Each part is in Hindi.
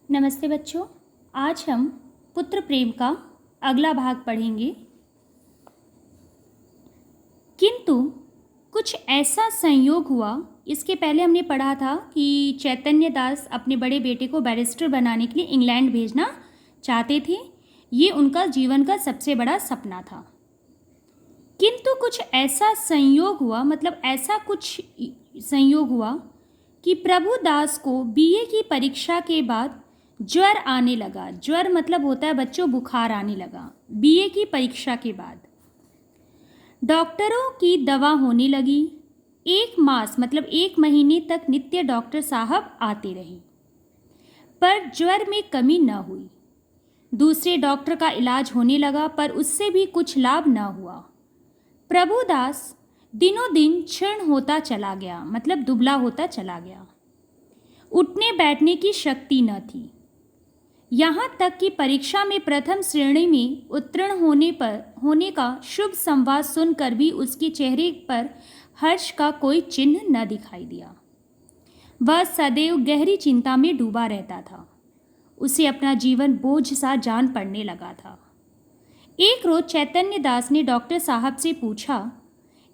नमस्ते बच्चों। आज हम पुत्र प्रेम का अगला भाग पढ़ेंगे। किंतु कुछ ऐसा संयोग हुआ। इसके पहले हमने पढ़ा था कि चैतन्य दास अपने बड़े बेटे को बैरिस्टर बनाने के लिए इंग्लैंड भेजना चाहते थे। ये उनका जीवन का सबसे बड़ा सपना था। किंतु कुछ ऐसा संयोग हुआ, मतलब ऐसा कुछ संयोग हुआ कि प्रभुदास को बीए की परीक्षा के बाद ज्वर आने लगा। ज्वर मतलब होता है बच्चों बुखार आने लगा। बीए की परीक्षा के बाद डॉक्टरों की दवा होने लगी। 1 मास मतलब 1 महीने तक नित्य डॉक्टर साहब आते रहे, पर ज्वर में कमी न हुई। दूसरे डॉक्टर का इलाज होने लगा, पर उससे भी कुछ लाभ न हुआ। प्रभुदास दिनों दिन क्षीण होता चला गया, मतलब दुबला होता चला गया। उठने बैठने की शक्ति न थी। यहाँ तक कि परीक्षा में प्रथम श्रेणी में उत्तीर्ण होने का शुभ संवाद सुनकर भी उसके चेहरे पर हर्ष का कोई चिन्ह न दिखाई दिया। वह सदैव गहरी चिंता में डूबा रहता था। उसे अपना जीवन बोझ सा जान पड़ने लगा था। एक रोज चैतन्य दास ने डॉक्टर साहब से पूछा,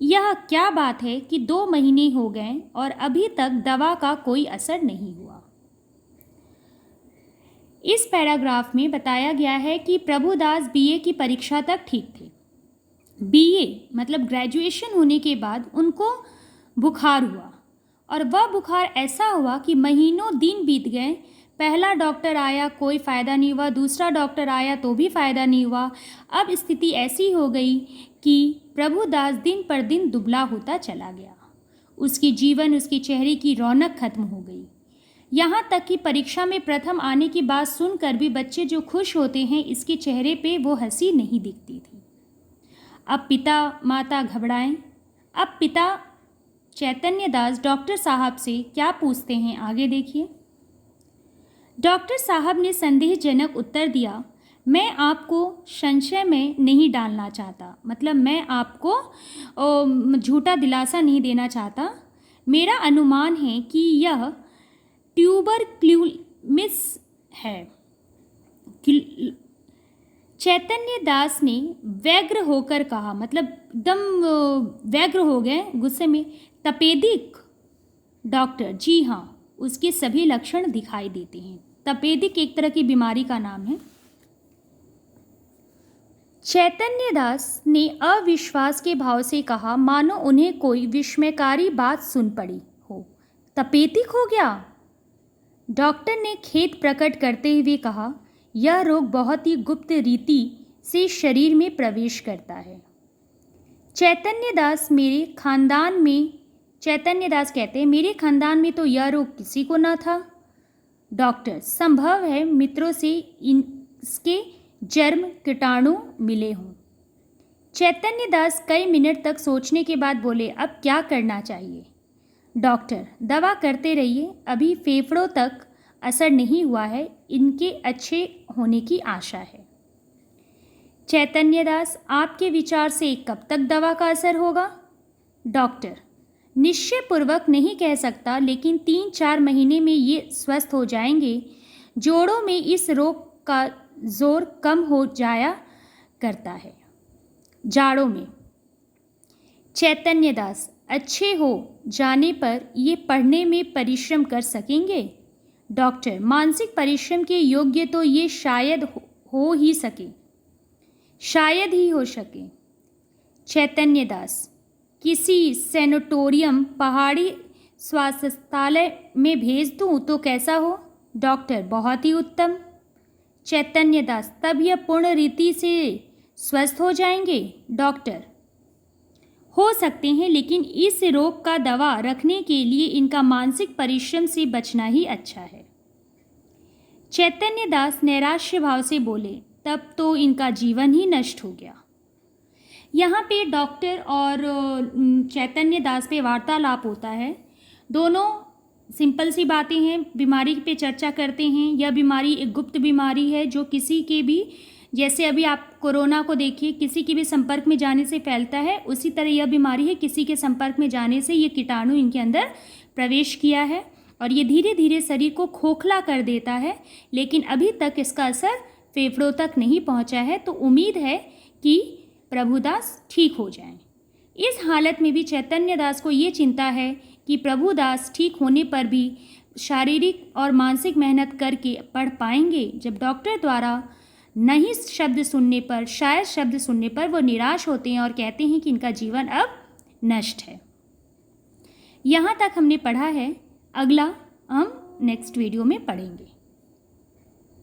यह क्या बात है कि 2 महीने हो गए और अभी तक दवा का कोई असर नहीं हुआ। इस पैराग्राफ में बताया गया है कि प्रभुदास बीए की परीक्षा तक ठीक थे। बीए मतलब ग्रेजुएशन होने के बाद उनको बुखार हुआ, और वह बुखार ऐसा हुआ कि महीनों दिन बीत गए। पहला डॉक्टर आया, कोई फ़ायदा नहीं हुआ। दूसरा डॉक्टर आया तो भी फ़ायदा नहीं हुआ। अब स्थिति ऐसी हो गई कि प्रभुदास दिन पर दिन दुबला होता चला गया। उसके चेहरे की रौनक खत्म हो गई। यहाँ तक कि परीक्षा में प्रथम आने की बात सुनकर भी बच्चे जो खुश होते हैं, इसके चेहरे पे वो हंसी नहीं दिखती थी। अब पिता माता घबराएं। अब पिता चैतन्य दास डॉक्टर साहब से क्या पूछते हैं, आगे देखिए। डॉक्टर साहब ने संदेहजनक उत्तर दिया, मैं आपको संशय में नहीं डालना चाहता, मतलब मैं आपको झूठा दिलासा नहीं देना चाहता। मेरा अनुमान है कि यह ट्यूबरक्यूलिस है। चैतन्य दास ने व्यग्र होकर कहा, मतलब एकदम व्यग्र हो गए गुस्से में। तपेदिक? डॉक्टर, जी हाँ, उसके सभी लक्षण दिखाई देते हैं। तपेदिक एक तरह की बीमारी का नाम है। चैतन्य दास ने अविश्वास के भाव से कहा, मानो उन्हें कोई विस्मयकारी बात सुन पड़ी हो। तपेदिक हो गया? डॉक्टर ने खेद प्रकट करते हुए कहा, यह रोग बहुत ही गुप्त रीति से शरीर में प्रवेश करता है। चैतन्य दास कहते हैं, मेरे खानदान में तो यह रोग किसी को न था। डॉक्टर, संभव है मित्रों से इसके जर्म कीटाणु मिले हों। चैतन्य दास कई मिनट तक सोचने के बाद बोले, अब क्या करना चाहिए? डॉक्टर, दवा करते रहिए, अभी फेफड़ों तक असर नहीं हुआ है, इनके अच्छे होने की आशा है। चैतन्य दास, आपके विचार से कब तक दवा का असर होगा? डॉक्टर, निश्चय पूर्वक नहीं कह सकता, लेकिन 3-4 महीने में ये स्वस्थ हो जाएंगे। जोड़ों में इस रोग का जोर कम हो जाया करता है जाड़ों में। चैतन्य दास, अच्छे हो जाने पर ये पढ़ने में परिश्रम कर सकेंगे? डॉक्टर, मानसिक परिश्रम के योग्य तो ये शायद हो ही सके, शायद ही हो सके। चैतन्य दास, किसी सैनिटोरियम, पहाड़ी स्वास्थ्यालय में भेज दूँ तो कैसा हो? डॉक्टर, बहुत ही उत्तम। चैतन्य दास, तब यह पूर्ण रीति से स्वस्थ हो जाएंगे? डॉक्टर, हो सकते हैं, लेकिन इस रोग का दवा रखने के लिए इनका मानसिक परिश्रम से बचना ही अच्छा है। चैतन्य दास नैराश्य भाव से बोले, तब तो इनका जीवन ही नष्ट हो गया। यहाँ पे डॉक्टर और चैतन्य दास पे वार्तालाप होता है। दोनों सिंपल सी बातें हैं, बीमारी पे चर्चा करते हैं। यह बीमारी एक गुप्त बीमारी है जो किसी के भी, जैसे अभी आप कोरोना को देखिए, किसी के भी संपर्क में जाने से फैलता है, उसी तरह यह बीमारी है, किसी के संपर्क में जाने से ये कीटाणु इनके अंदर प्रवेश किया है। और ये धीरे धीरे शरीर को खोखला कर देता है, लेकिन अभी तक इसका असर फेफड़ों तक नहीं पहुंचा है। तो उम्मीद है कि प्रभुदास ठीक हो जाएं। इस हालत में भी चैतन्य दास को ये चिंता है कि प्रभुदास ठीक होने पर भी शारीरिक और मानसिक मेहनत करके पढ़ पाएंगे। जब डॉक्टर द्वारा नहीं शब्द सुनने पर, शायद शब्द सुनने पर वो निराश होते हैं और कहते हैं कि इनका जीवन अब नष्ट है। यहाँ तक हमने पढ़ा है, अगला हम नेक्स्ट वीडियो में पढ़ेंगे।